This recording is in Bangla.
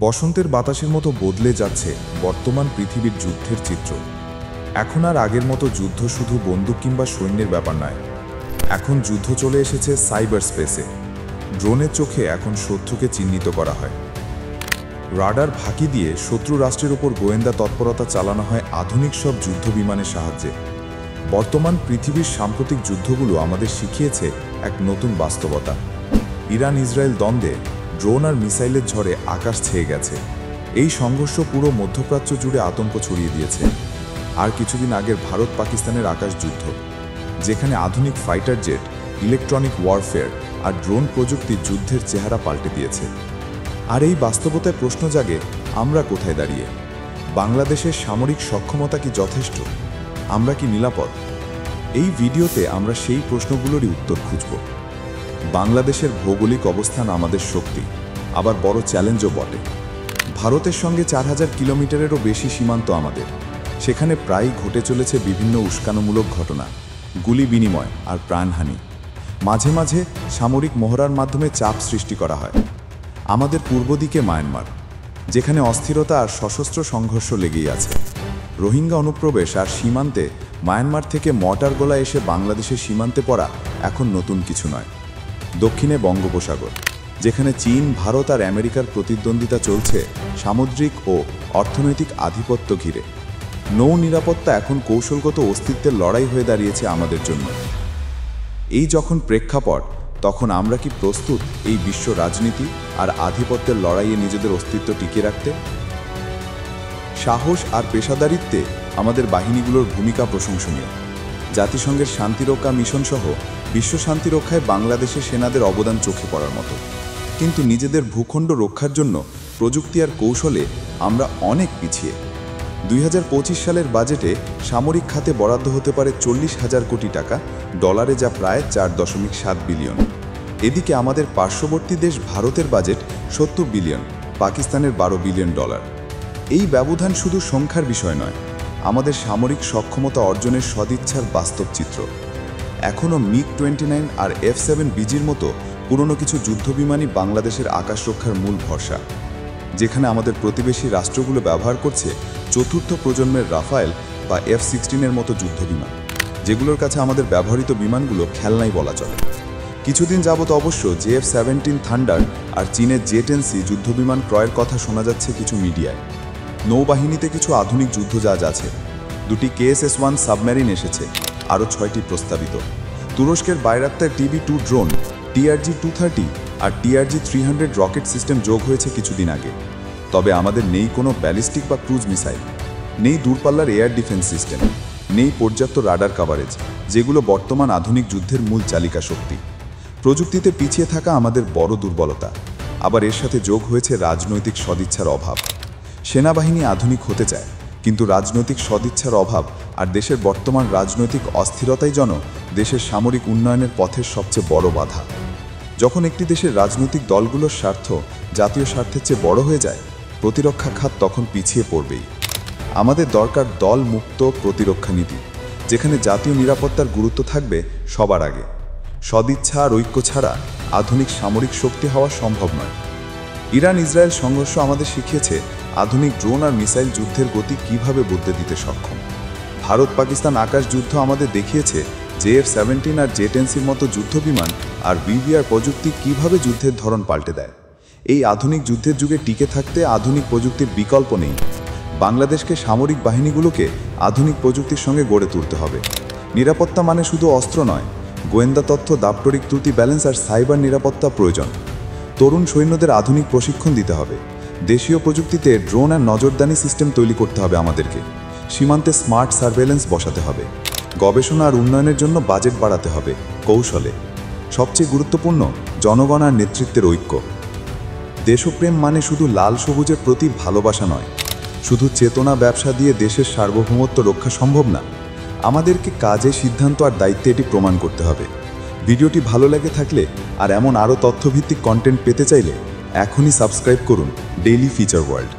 বসন্তের বাতাসের মতো বদলে যাচ্ছে বর্তমান পৃথিবীর যুদ্ধের চিত্র। এখন আর আগের মতো যুদ্ধ শুধু বন্দুক কিংবা সৈন্যের ব্যাপার নয়। এখন যুদ্ধ চলে এসেছে সাইবার স্পেসে। ড্রোনের চোখে এখন শত্রুকে চিহ্নিত করা হয়। রাডার ফাঁকি দিয়ে শত্রু রাষ্ট্রের ওপর গোয়েন্দা তৎপরতা চালানো হয় আধুনিক সব যুদ্ধ বিমানের সাহায্যে। বর্তমান পৃথিবীর সাম্প্রতিক যুদ্ধগুলো আমাদের শিখিয়েছে এক নতুন বাস্তবতা। ইরান ইসরায়েল দ্বন্দ্বে ড্রোন আর মিসাইলের ঝড়ে আকাশ ছেয়ে গেছে। এই সংঘর্ষ পুরো মধ্যপ্রাচ্য জুড়ে আতঙ্ক ছড়িয়ে দিয়েছে। আর কিছুদিন আগের ভারত পাকিস্তানের আকাশ যুদ্ধ, যেখানে আধুনিক ফাইটার জেট, ইলেকট্রনিক ওয়ারফেয়ার আর ড্রোন প্রযুক্তি যুদ্ধের চেহারা পাল্টে দিয়েছে। আর এই বাস্তবতায় প্রশ্ন জাগে, আমরা কোথায় দাঁড়িয়ে? বাংলাদেশের সামরিক সক্ষমতা কি যথেষ্ট? আমরা কি নিরাপদ? এই ভিডিওতে আমরা সেই প্রশ্নগুলোরই উত্তর খুঁজব। বাংলাদেশের ভৌগোলিক অবস্থান আমাদের শক্তি, আবার বড় চ্যালেঞ্জও বটে। ভারতের সঙ্গে 4000 কিলোমিটারেরও বেশি সীমান্ত আমাদের। সেখানে প্রায়ই ঘটে চলেছে বিভিন্ন উস্কানোমূলক ঘটনা, গুলি বিনিময় আর প্রাণহানি। মাঝে মাঝে সামরিক মহড়ার মাধ্যমে চাপ সৃষ্টি করা হয়। আমাদের পূর্ব দিকে মায়ানমার, যেখানে অস্থিরতা আর সশস্ত্র সংঘর্ষ লেগেই আছে। রোহিঙ্গা অনুপ্রবেশ আর সীমান্তে মায়ানমার থেকে মর্টার গোলা এসে বাংলাদেশের সীমান্তে পড়া এখন নতুন কিছু নয়। দক্ষিণে বঙ্গোপসাগর, যেখানে চীন, ভারত আর আমেরিকার প্রতিদ্বন্দ্বিতা চলছে সামুদ্রিক ও অর্থনৈতিক আধিপত্য ঘিরে। নৌ নিরাপত্তা এখন কৌশলগত অস্তিত্বের লড়াই হয়ে দাঁড়িয়েছে আমাদের জন্য। এই যখন প্রেক্ষাপট, তখন আমরা কি প্রস্তুত এই বিশ্ব রাজনীতি আর আধিপত্যের লড়াইয়ে নিজেদের অস্তিত্ব টিকিয়ে রাখতে? সাহস আর পেশাদারিত্বে আমাদের বাহিনীগুলোর ভূমিকা প্রশংসনীয়। জাতিসংঘের শান্তিরক্ষা মিশন সহ বিশ্ব শান্তি রক্ষায় বাংলাদেশের সেনাদের অবদান চোখে পড়ার মতো। কিন্তু নিজেদের ভূখণ্ড রক্ষার জন্য প্রযুক্তি আর কৌশলে আমরা অনেক পিছিয়ে। 2025 সালের বাজেটে সামরিক খাতে বরাদ্দ হতে পারে 40,000 কোটি টাকা, ডলারে যা প্রায় 4.7 বিলিয়ন। এদিকে আমাদের পার্শ্ববর্তী দেশ ভারতের বাজেট 70 বিলিয়ন, পাকিস্তানের 12 বিলিয়ন ডলার। এই ব্যবধান শুধু সংখ্যার বিষয় নয়, আমাদের সামরিক সক্ষমতা অর্জনের সদিচ্ছার বাস্তব চিত্র। এখনও MiG-29 আর F-7BG'র মতো পুরনো কিছু যুদ্ধবিমানই বাংলাদেশের আকাশ রক্ষার মূল ভরসা। যেখানে আমাদের প্রতিবেশী রাষ্ট্রগুলো ব্যবহার করছে চতুর্থ প্রজন্মের রাফায়েল বা F-16 মতো যুদ্ধবিমান, যেগুলোর কাছে আমাদের ব্যবহৃত বিমানগুলো খেলনাই বলা চলে। কিছুদিন যাবত অবশ্য JF-17 থান্ডার আর চীনের J-10C যুদ্ধবিমান ক্রয়ের কথা শোনা যাচ্ছে কিছু মিডিয়ায়। নৌবাহিনীতে কিছু আধুনিক যুদ্ধজাহাজ আছে, 2টি KSS-1 সাবমেরিন এসেছে, আরও 6টি প্রস্তাবিত। তুরস্কের বাইরাক্তার TB2 ড্রোন, TRG-230 আর TRG-300 রকেট সিস্টেম যোগ হয়েছে কিছুদিন আগে। তবে আমাদের নেই কোনো ব্যালিস্টিক বা ক্রুজ মিসাইল, নেই দূরপাল্লার এয়ার ডিফেন্স সিস্টেম, নেই পর্যাপ্ত রাডার কাভারেজ, যেগুলো বর্তমান আধুনিক যুদ্ধের মূল চালিকা শক্তি। প্রযুক্তিতে পিছিয়ে থাকা আমাদের বড় দুর্বলতা। আবার এর সাথে যোগ হয়েছে রাজনৈতিক সদিচ্ছার অভাব। সেনাবাহিনী আধুনিক হতে চায়, কিন্তু রাজনৈতিক সদিচ্ছার অভাব আর দেশের বর্তমান রাজনৈতিক অস্থিরতাই যেন দেশের সামরিক উন্নয়নের পথের সবচেয়ে বড় বাধা। যখন একটি দেশের রাজনৈতিক দলগুলোর স্বার্থ জাতীয় স্বার্থের চেয়ে বড় হয়ে যায়, প্রতিরক্ষা খাত তখন পিছিয়ে পড়বেই। আমাদের দরকার দল মুক্ত প্রতিরক্ষা নীতি, যেখানে জাতীয় নিরাপত্তার গুরুত্ব থাকবে সবার আগে। সদিচ্ছা আর ঐক্য ছাড়া আধুনিক সামরিক শক্তি হওয়া সম্ভব নয়। ইরান ইসরায়েল সংঘর্ষ আমাদের শিখিয়েছে আধুনিক ড্রোন আর মিসাইল যুদ্ধের গতি কিভাবে বদলে দিতে সক্ষম। ভারত পাকিস্তান আকাশ যুদ্ধ আমাদের দেখিয়েছে JF-17 আর J-10C'র মতো যুদ্ধবিমান আর BVR প্রযুক্তি কিভাবে যুদ্ধের ধরন পাল্টে দেয়। এই আধুনিক যুদ্ধের যুগে টিকে থাকতে আধুনিক প্রযুক্তির বিকল্প নেই। বাংলাদেশকে সামরিক বাহিনীগুলোকে আধুনিক প্রযুক্তির সঙ্গে গড়ে তুলতে হবে। নিরাপত্তা মানে শুধু অস্ত্র নয়, গোয়েন্দা তথ্য, দাপ্তরিক ত্রুটি ব্যালেন্স আর সাইবার নিরাপত্তা প্রয়োজন। তরুণ সৈন্যদের আধুনিক প্রশিক্ষণ দিতে হবে। দেশীয় প্রযুক্তিতে ড্রোন আর নজরদানি সিস্টেম তৈরি করতে হবে আমাদেরকে। সীমান্তে স্মার্ট সার্ভেলেন্স বসাতে হবে। গবেষণা আর উন্নয়নের জন্য বাজেট বাড়াতে হবে কৌশলে। সবচেয়ে গুরুত্বপূর্ণ, জনগণ আর নেতৃত্বের ঐক্য। দেশপ্রেম মানে শুধু লাল সবুজের প্রতি ভালোবাসা নয়। শুধু চেতনা ব্যবসা দিয়ে দেশের সার্বভৌমত্ব রক্ষা সম্ভব না। আমাদেরকে কাজে, সিদ্ধান্ত আর দায়িত্বে এটি প্রমাণ করতে হবে। ভিডিওটি ভালো লেগে থাকলে আর এমন আরও তথ্যভিত্তিক কন্টেন্ট পেতে চাইলে এখনই সাবস্ক্রাইব করুন ডেইলি ফিচার ওয়ার্ল্ড।